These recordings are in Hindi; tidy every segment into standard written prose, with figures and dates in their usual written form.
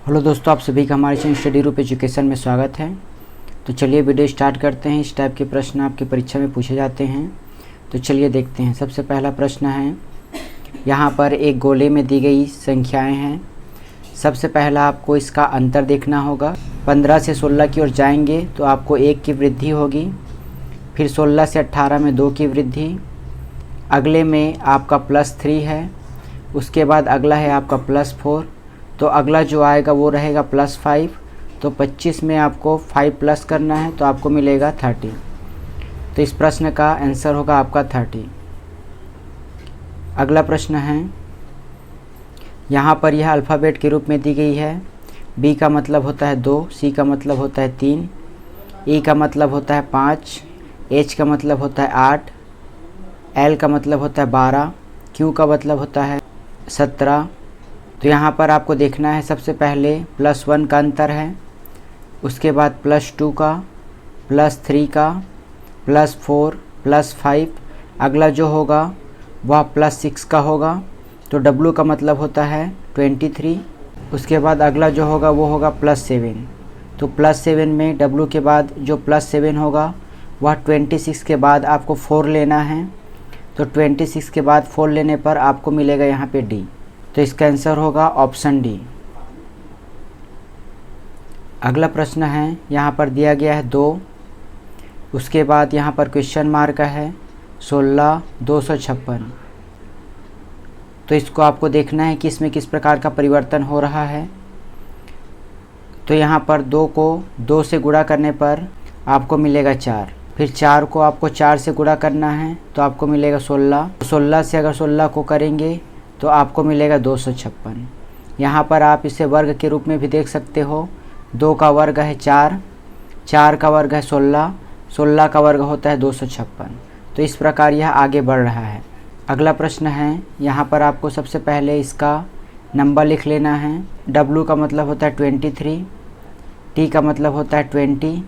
हेलो दोस्तों, आप सभी का हमारे चैनल स्टडी ग्रुप एजुकेशन में स्वागत है। तो चलिए वीडियो स्टार्ट करते हैं। इस टाइप के प्रश्न आपकी परीक्षा में पूछे जाते हैं, तो चलिए देखते हैं। सबसे पहला प्रश्न है, यहाँ पर एक गोले में दी गई संख्याएं हैं। सबसे पहला आपको इसका अंतर देखना होगा। 15 से 16 की ओर जाएंगे तो आपको 1 की वृद्धि होगी, फिर 16 से 18 में 2 की वृद्धि, अगले में आपका +3 है, उसके बाद अगला है आपका +4, तो अगला जो आएगा वो रहेगा +5। तो 25 में आपको 5 प्लस करना है तो आपको मिलेगा 30। तो इस प्रश्न का आंसर होगा आपका 30। अगला प्रश्न है, यहाँ पर यह अल्फ़ाबेट के रूप में दी गई है। B का मतलब होता है 2, C का मतलब होता है 3, E का मतलब होता है 5, H का मतलब होता है 8, L का मतलब होता है 12, Q का मतलब होता है 17। तो यहाँ पर आपको देखना है, सबसे पहले +1 का अंतर है, उसके बाद +2 का, +3 का, +4, +5, अगला जो होगा वह +6 का होगा। तो W का मतलब होता है 23। उसके बाद अगला जो होगा वो होगा +7। तो +7 में W के बाद जो +7 होगा वह 26 के बाद आपको 4 लेना है। तो 26 के बाद 4 लेने पर आपको मिलेगा यहाँ पे D। तो इसका आंसर होगा ऑप्शन डी। अगला प्रश्न है, यहाँ पर दिया गया है 2, उसके बाद यहाँ पर क्वेश्चन मार्क है 16 256। तो इसको आपको देखना है कि इसमें किस प्रकार का परिवर्तन हो रहा है। तो यहाँ पर 2 को 2 से गुणा करने पर आपको मिलेगा 4, फिर 4 को आपको 4 से गुणा करना है तो आपको मिलेगा 16। 16 से अगर 16 को करेंगे तो आपको मिलेगा 256। यहाँ पर आप इसे वर्ग के रूप में भी देख सकते हो। 2 का वर्ग है 4, 4 का वर्ग है 16, 16 का वर्ग होता है 256। तो इस प्रकार यह आगे बढ़ रहा है। अगला प्रश्न है, यहाँ पर आपको सबसे पहले इसका नंबर लिख लेना है। W का मतलब होता है 23, T का मतलब होता है 20,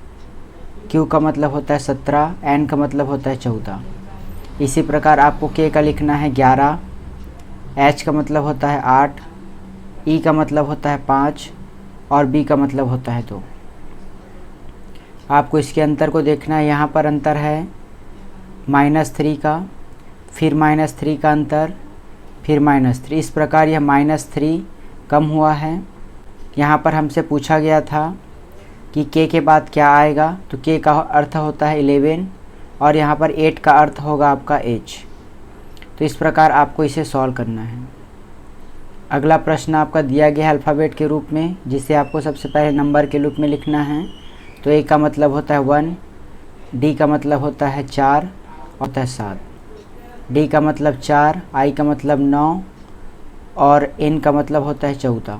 Q का मतलब होता है 17, N का मतलब होता है 14। इसी प्रकार आपको K का लिखना है 11, H का मतलब होता है 8, E का मतलब होता है 5 और B का मतलब होता है 2। आपको इसके अंतर को देखना है। यहाँ पर अंतर है -3 का, फिर -3 का अंतर, फिर -3। इस प्रकार यह -3 कम हुआ है। यहाँ पर हमसे पूछा गया था कि K के बाद क्या आएगा, तो K का अर्थ होता है 11 और यहाँ पर 8 का अर्थ होगा आपका H। तो इस प्रकार आपको इसे सॉल्व करना है। अगला प्रश्न आपका दिया गया है अल्फ़ाबेट के रूप में, जिसे आपको सबसे पहले नंबर के रूप में लिखना है। तो A का मतलब होता है 1, D का मतलब होता है 4 और होता है 7, D का मतलब 4, I का मतलब 9 और N का मतलब होता है 14।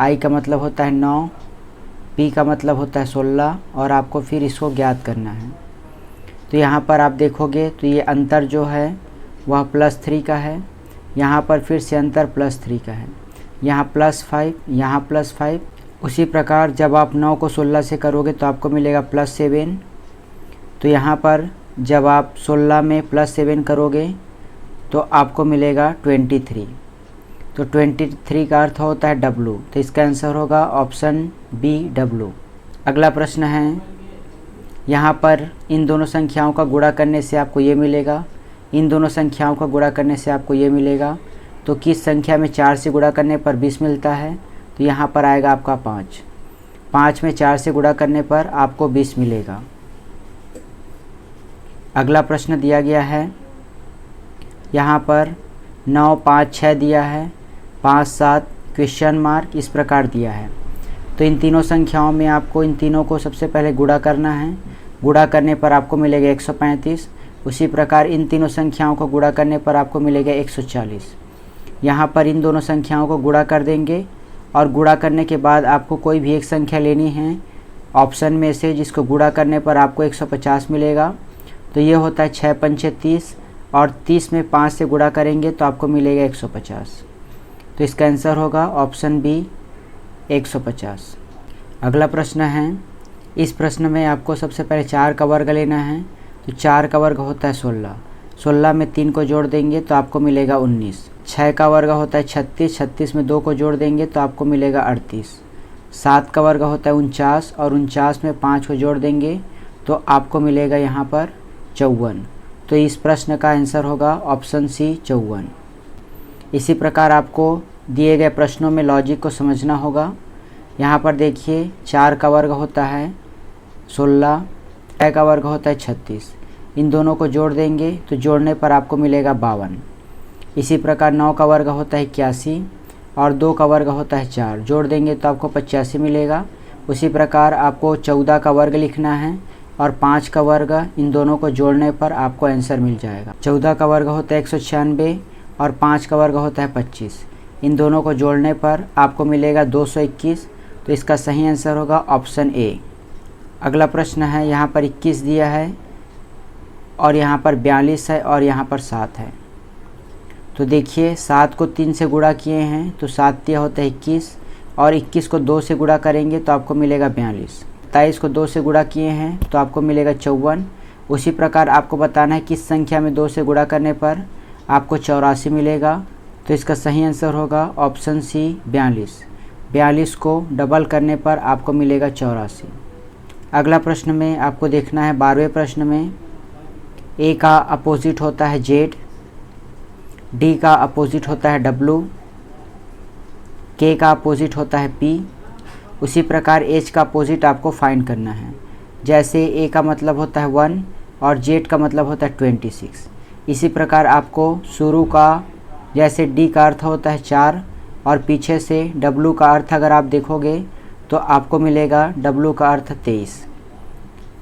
I का मतलब होता है 9, P का मतलब होता है 16 और आपको फिर इसको ज्ञात करना है। तो यहाँ पर आप देखोगे तो ये अंतर जो है वह +3 का है, यहाँ पर फिर से अंतर +3 का है, यहाँ +5, यहाँ +5। उसी प्रकार जब आप 9 को 16 से करोगे तो आपको मिलेगा +7। तो यहाँ पर जब आप 16 में +7 करोगे तो आपको मिलेगा 23। तो 23 का अर्थ होता है W। तो इसका आंसर होगा ऑप्शन बी W। अगला प्रश्न है, यहाँ पर इन दोनों संख्याओं का गुणा करने से आपको ये मिलेगा, इन दोनों संख्याओं का गुणा करने से आपको ये मिलेगा। तो किस संख्या में 4 से गुणा करने पर 20 मिलता है, तो यहाँ पर आएगा आपका 5। 5 में 4 से गुणा करने पर आपको 20 मिलेगा। अगला प्रश्न दिया गया है, यहाँ पर 9 5 6 दिया है, 5 7 क्वेश्चन मार्क इस प्रकार दिया है। तो इन तीनों संख्याओं में आपको इन तीनों को सबसे पहले गुणा करना है। गुणा करने पर आपको मिलेगा 135। उसी प्रकार इन तीनों संख्याओं को गुणा करने पर आपको मिलेगा 140। यहाँ पर इन दोनों संख्याओं को गुणा कर देंगे और गुणा करने के बाद आपको कोई भी एक संख्या लेनी है ऑप्शन में से, जिसको गुणा करने पर आपको 150 मिलेगा। तो ये होता है 6 पंचे 30 और 30 में 5 से गुणा करेंगे तो आपको मिलेगा 150। तो इसका आंसर होगा ऑप्शन बी 150। अगला प्रश्न है, इस प्रश्न में आपको सबसे पहले 4 का वर्ग लेना है। तो 4 का वर्ग होता है 16, 16 में 3 को जोड़ देंगे तो आपको मिलेगा 19। 6 का वर्ग होता है 36, 36 में 2 को जोड़ देंगे तो आपको मिलेगा 38। 7 का वर्ग होता है 49 और 49 में 5 को जोड़ देंगे तो आपको मिलेगा यहाँ पर 54। तो इस प्रश्न का आंसर होगा ऑप्शन सी 54। इसी प्रकार आपको दिए गए प्रश्नों में लॉजिक को समझना होगा। यहाँ पर देखिए 4 का वर्ग होता है 16, 6 का वर्ग होता है 36, इन दोनों को जोड़ देंगे तो जोड़ने पर आपको मिलेगा 52। इसी प्रकार 9 का वर्ग होता है 81 और 2 का वर्ग होता है 4, जोड़ देंगे तो आपको 85 मिलेगा। उसी प्रकार आपको 14 का वर्ग लिखना है और 5 का वर्ग, इन दोनों को जोड़ने पर आपको आंसर मिल जाएगा। 14 का वर्ग होता है 196 और 5 का वर्ग होता है 25, इन दोनों को जोड़ने पर आपको मिलेगा 221। तो इसका सही आंसर होगा ऑप्शन ए। अगला प्रश्न है, यहाँ पर 21 दिया है और यहाँ पर 42 है और यहाँ पर 7 है। तो देखिए 7 को 3 से गुणा किए हैं तो 7 दिया होता है 21 और 21 को 2 से गुणा करेंगे तो आपको मिलेगा 42। 27 को 2 से गुणा किए हैं तो आपको मिलेगा 54। उसी प्रकार आपको बताना है किस संख्या में 2 से गुणा करने पर आपको 84 मिलेगा। तो इसका सही आंसर होगा ऑप्शन सी 42। 42 को डबल करने पर आपको मिलेगा 84। अगला प्रश्न में आपको देखना है 12वें प्रश्न में ए का अपोजिट होता है जेड, डी का अपोजिट होता है डब्लू, के का अपोजिट होता है पी। उसी प्रकार एच का अपोजिट आपको फाइंड करना है। जैसे ए का मतलब होता है 1 और जेड का मतलब होता है 26। इसी प्रकार आपको शुरू का, जैसे डी का अर्थ होता है 4 और पीछे से डब्लू का अर्थ अगर आप देखोगे तो आपको मिलेगा डब्लू का अर्थ 23।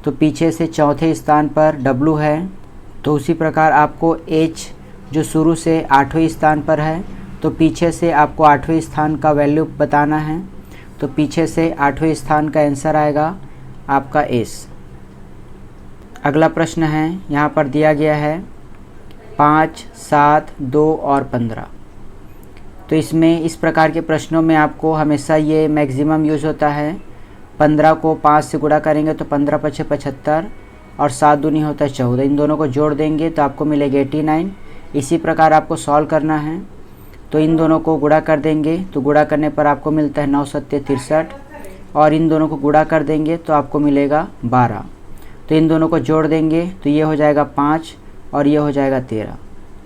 तो पीछे से चौथे स्थान पर डब्लू है। तो उसी प्रकार आपको एच जो शुरू से 8वें स्थान पर है तो पीछे से आपको 8वें स्थान का वैल्यू बताना है। तो पीछे से 8वें स्थान का आंसर आएगा आपका एस। अगला प्रश्न है, यहाँ पर दिया गया है 5, 7, 2 और 15। तो इसमें इस प्रकार के प्रश्नों में आपको हमेशा ये मैक्सिमम यूज़ होता है। 15 को 5 से गुणा करेंगे तो 15 पछे 75 और 7 दूनी होता है 14, इन दोनों को जोड़ देंगे तो आपको मिलेगा 89। इसी प्रकार आपको सॉल्व करना है। तो इन दोनों को गुणा कर देंगे तो गुणा करने पर आपको मिलता है 9 सत्ते 63 और इन दोनों को गुणा कर देंगे तो आपको मिलेगा 12। तो इन दोनों को जोड़ देंगे तो ये हो जाएगा 5 और ये हो जाएगा 13।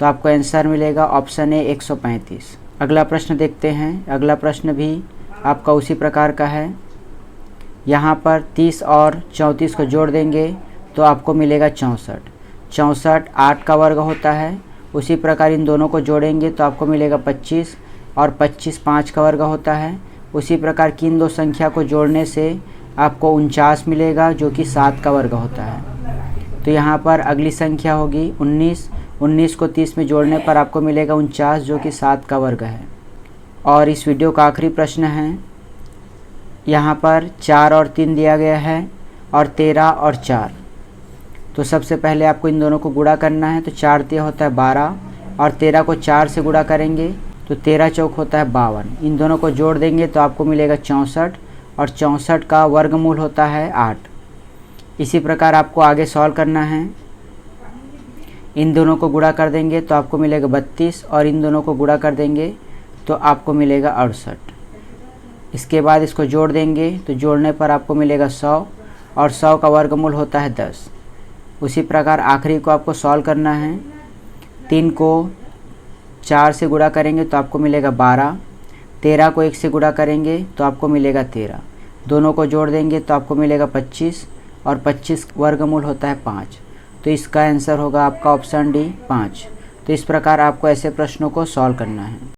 तो आपको आंसर मिलेगा ऑप्शन ए 135। अगला प्रश्न देखते हैं। अगला प्रश्न भी आपका उसी प्रकार का है। यहाँ पर 30 और 34 को जोड़ देंगे तो आपको मिलेगा 64। 64 8 का वर्ग होता है। उसी प्रकार इन दोनों को जोड़ेंगे तो आपको मिलेगा 25 और 25 5 का वर्ग होता है। उसी प्रकार की इन दो संख्या को जोड़ने से आपको 49 मिलेगा जो कि 7 का वर्ग होता है। तो यहाँ पर अगली संख्या होगी 19। 19 को 30 में जोड़ने पर आपको मिलेगा 49 जो कि 7 का वर्ग है। और इस वीडियो का आखिरी प्रश्न है, यहाँ पर 4 और 3 दिया गया है और 13 और 4। तो सबसे पहले आपको इन दोनों को गुणा करना है। तो 4 3 होता है 12 और 13 को 4 से गुणा करेंगे तो 13 चौक होता है 52। इन दोनों को जोड़ देंगे तो आपको मिलेगा 64 और 64 का वर्गमूल होता है 8। इसी प्रकार आपको आगे सॉल्व करना है। इन दोनों को गुणा कर देंगे तो आपको मिलेगा 32 और इन दोनों को गुणा कर देंगे तो आपको मिलेगा 68। इसके बाद इसको जोड़ देंगे तो जोड़ने पर आपको मिलेगा 100 और 100 का वर्गमूल होता है 10। उसी प्रकार आखिरी को आपको सॉल्व करना है। 3 को 4 से गुणा करेंगे तो आपको मिलेगा 12। 13 को 1 से गुणा करेंगे तो आपको मिलेगा 13। दोनों को जोड़ देंगे तो आपको मिलेगा 25 और 25 वर्गमूल होता है 5। तो इसका आंसर होगा आपका ऑप्शन डी 5। तो इस प्रकार आपको ऐसे प्रश्नों को सॉल्व करना है।